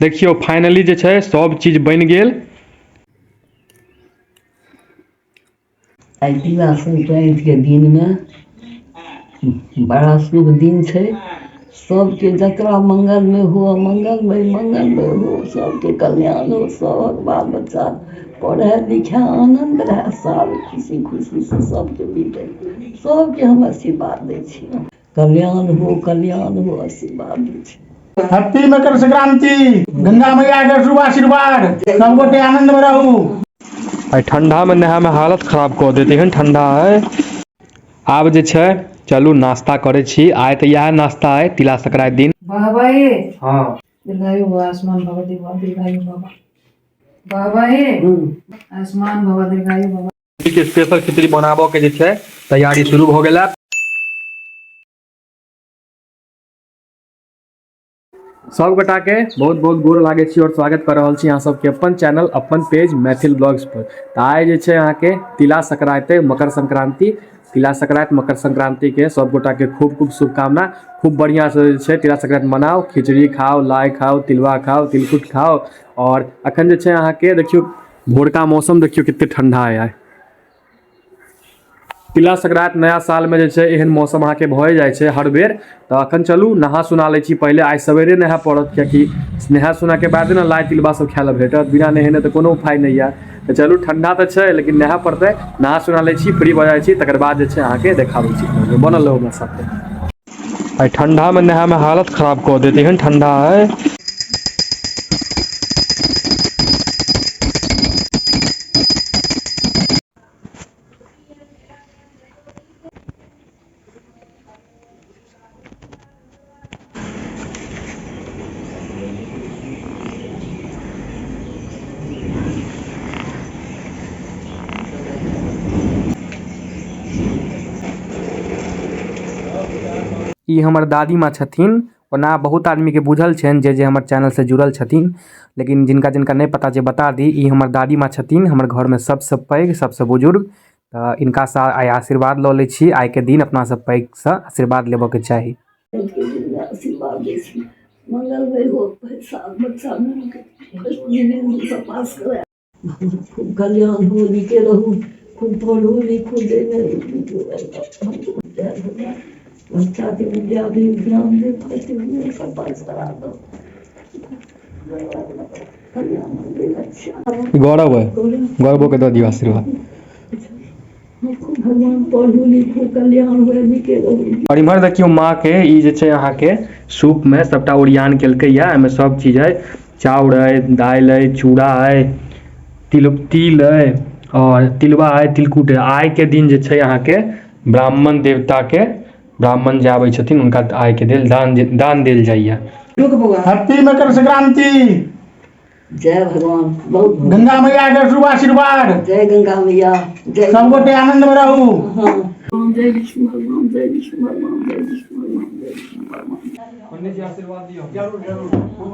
देखियो फाइनली जे छै सब चीज बन गेल। तिला संक्रांति के दिन में बड़ा शुभ दिन है। सबके जतरा मंगलमय हो, मंगलमय हो, सबके कल्याण हो, सब बाल बच्चा पढ़े लिखे आनंद रहे, साल खुशी खुशी से सबके बीते, सबके हम आशीर्वाद दे छी। कल्याण हो आशीर्वाद दे छी। हैप्पी मकर संक्रांति, गंगा मैया के शुभ आशीर्वाद, सब गोटे आनंद में रहू। ठंडा में नहा में हालत खराब कर देते हैं, ठंडा है। आब जे छै चलू नाश्ता करे छी। आइ तो यह नाश्ता है तिला संक्रांति दिन। बाबा ये हाँ दीर्घायु भव आयुष्मान भव दीर्घायु भव बाबा ये आयुष्मान भव दीर्घायु भव। स्पेशल खिचड़ी बनाबो के जे छै तैयारी शुरू हो गेला। सब गोटा के बहुत बहुत गोर लागे छी और स्वागत कर रहल छी अहाँ सबके अपन चैनल अपन पेज मैथिल ब्लॉग्स पर। आइ जे छै अहाँ के तिला संक्रांति मकर संक्रांति, तिला संक्रांति मकर संक्रांति के सब गोटा के खूब खूब शुभकामना। खूब बढ़िया से जे छै तिला संक्रांति मनाओ, खिचड़ी खाओ, लाई खाओ, तिलवा खाओ, तिलकुट खाओ। और अखन जे छै अहाँ के देखियो भोरका मौसम देखियो कितने ठंडा है। तिला संक्रांति नया साल में जे छै एहन मौसम अहाँ के भए जाय छै हर बेर। तो अखन चलू नहा सुना ले छी पहले। आज सवेरे नहा पड़त क्योंकि नहा सुना के बाद ना लाई तिलबा सब खाय ला भेटत, बिना नहेने तो कोनो उपाय नहीं है। तो चलू ठंडा तो छै लेकिन नहा पड़ते, नहा सुना ले छी, फ्री हो जाय छी, तकर बाद जे छै अहाँ के देखाबै छी। बनल रहो हमरा साथे। ठंडा में नहा में हालत खराब कर देते हैं, ठंडा है। ई हमर दादी माँ छथिन। ओना बहुत आदमी के बुझल छन जे हमर चैनल से जुड़ल छथिन, लेकिन जिनका जिनका नहीं पता जे बता दी। ई हमर दादी माँ छथिन, हमर घर में सबसे पैघ सबसे बुजुर्ग। तो इनका सा आइ आशीर्वाद ल ले छी। आइ के दिन अपना सब पैघ से आशीर्वाद लेबो के चाही। आशीर्वाद दे छी, मंगलमय हो, साल बच्चा में पास करे, खूब कल्याण हो, नीके रहू, खूब पढ़ू लिखू, बच्चा के विद्या भी ज्ञान दे, सब पास करा दो। गौरव है, गौरव के दो दियो आशीर्वाद। भगवान पढ़ू लिखू कल्याण हुए, नीके रहू। और इम्हर देखियो माँ के ई जे छै अहाँ के सूप में सबटा ओरियान केलकै या। एमे सब चीज है, चाउर है, दाल है, चूड़ा है, तिल है और तिलवा है, तिलकुट है। आइ के दिन जे छै अहाँ के ब्राह्मण देवता के, ब्राह्मण जे आबै छथिन उनका आइ के दिन दान देल जाइए। हैप्पी मकर संक्रांति, जय भगवान, बहुत गंगा मैया के शुभ आशीर्वाद, जय गंगा मैया, जय सब गोटे आनंद में रहू। जय विष्णु भगवान, जय विष्णु भगवान, जय विष्णु भगवान, जय विष्णु भगवान। आशीर्वाद दियो। जरूर खूब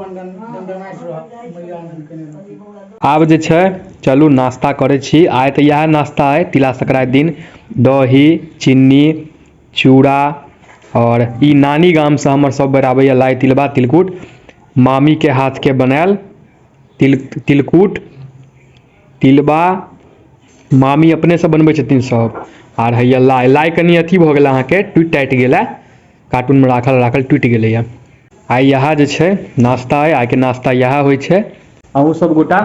आब जे छै चलू नाश्ता करे छी। आइ तो यह नाश्ता है तिला संक्रांति दिन। दही, चीनी, चूड़ा और ई नानी गाम से हमर सब बेर आबैया लाई तिलबा तिलकुट। मामी के हाथ के बनायल तिलकुट तिलबा मामी अपने से बनबै छथिन सब। आर हैया लाई कनी अथी भ गेल अहाँ के टूट टाइट गेला, कार्टून में राखल टूट गेलै। आइ यहाँ जे छै नाश्ता है, आइ के नाश्ता यहाँ होइ छै। अहूँ सब गोटा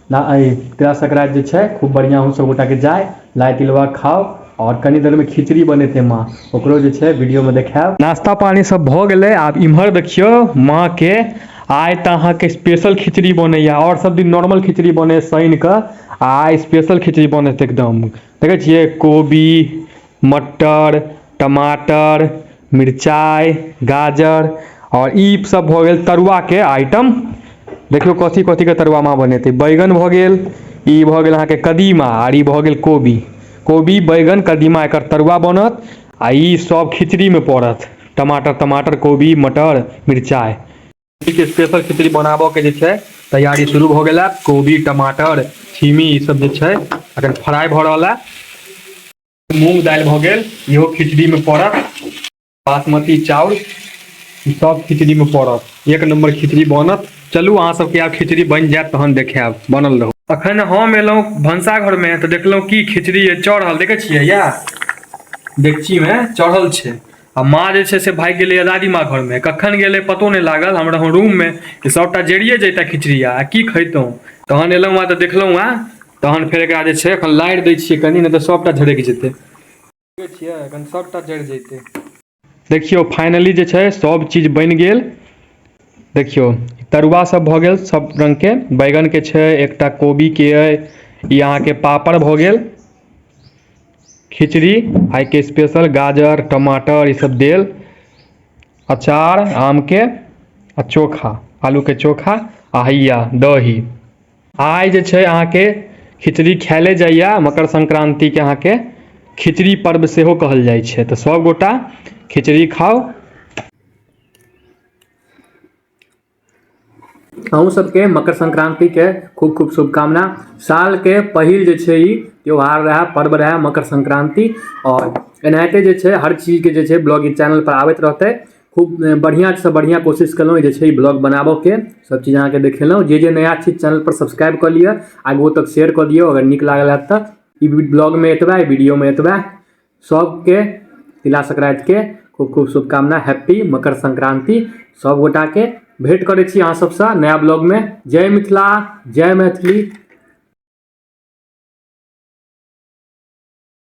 तिला संक्रांति जे छै खूब बढ़िया अहूँ सब गोटा के जाए, लाई तिलवा खाओ। और कनी देर में खिचड़ी बनेते माँ, ओकरो जे छै वीडियो में देखाएब। नाश्ता पानी सब भ गेलै। आब इम्हर देखियो माँ के आइ त अहाँ के स्पेशल खिचड़ी बनैया। और सब दिन नॉर्मल खिचड़ी बने सैन क, आइ स्पेशल खिचड़ी बनत एकदम। देखे छियै कोबी, मटर, टमाटर, मिरचाई, गाजर और ई सब भ गेल तरुआ के आइटम। देखियो कथी कथी के तरुआ माँ बनेते। बैगन भ गेल, ई भ गेल अहाँ के कदीमा, आर ई भ गेल कोबी बैगन कदीमा एकर तरुआ बनत। आ ई सब खिचड़ी में पड़त, टमाटर कोबी मटर मिरचाई के स्पेशल खिचड़ी बनाबो के जे छै तैयारी शुरू हो गेला। कोबी टमाटर छीमी ई सब जे छै अखन फ्राई भ रहल है। मूंग दाल भ गेल, इहो खिचड़ी में पड़त। बासमती चाउर सब खिचड़ी में पड़त, एक नंबर खिचड़ी बनत। चलू अहाँ सबके आब खिचड़ी बनि जायत तहन देखायब, बनल रहू। अखन हम एलहुँ भनसाघरमे तऽ देखलहुँ कि खिचड़ी चढ़ल, देखै छियै या डेगचीमे चढ़ल छै। आ माँ जे छै से भागि गेलै दादीमाँ घरमे, कखन गेलै पतो नहि लागल। हम रहौं रूममे कि सबटा जरिए जैते खिचड़ी आ की खैतहुँ। तहन एलहुँ वहाँ तऽ देखलहुँ वहाँ, तहन फेर एकरा जे छै एखन लारि दै छियै कनि, नहि तऽ सबटा झरकि जेतै। देखै छियै एखन सबटा जरि जेतै। देखियौ फाइनली जे छै सब चीज बनि गेल। देखियौ तरुआ सब भऽ गेल सब रङ्गके, बैगनके छै, एकटा कोबीके अइ, ई अहाँके पापड़ भऽ गेल, खिचड़ी आइके स्पेशल गाजर टमाटर ईसब देल, अचार आमके आ चोखा, आलूके चोखा आ हैया दही। आइ जे छै अहाँके खिचड़ी खायले जाइए, मकर संक्रान्तिके अहाँके खिचड़ी पर्व सेहो कहल जाइ छै। तऽ सबगोटा खिचड़ी खाउ। अहूँ सबके मकर संक्रांतिके खूब खूब शुभकामना। सालके पहिल जे छै ई त्यौहार रहै, पर्व रहै मकर संक्रांति। और एनाहिते जे छै हर चीजके जे छै ब्लॉग चैनल पर आबैत रहतै। खूब बढ़िआँसँ बढ़िआँ कोशिश केलहुँ जे छै ई ब्लॉग बनाबऽके, सब चीज अहाँके देखेलहुँ। जे नया चीज चैनल पर सब्सक्राइब कऽ लिअ, आगू तक शेयर कऽ दियौ अगर नीक लागल हैत तऽ। ई ब्लॉगमे एतबे, वीडियोमे एतबे। सबके तिला संक्रांतिके खूब खूब शुभकामना, हैप्पी मकर संक्रांति सब गोटाके। भेंट करै छी अहाँ सबसँ नया ब्लॉगमे। जय मिथिला, जय मैथिली।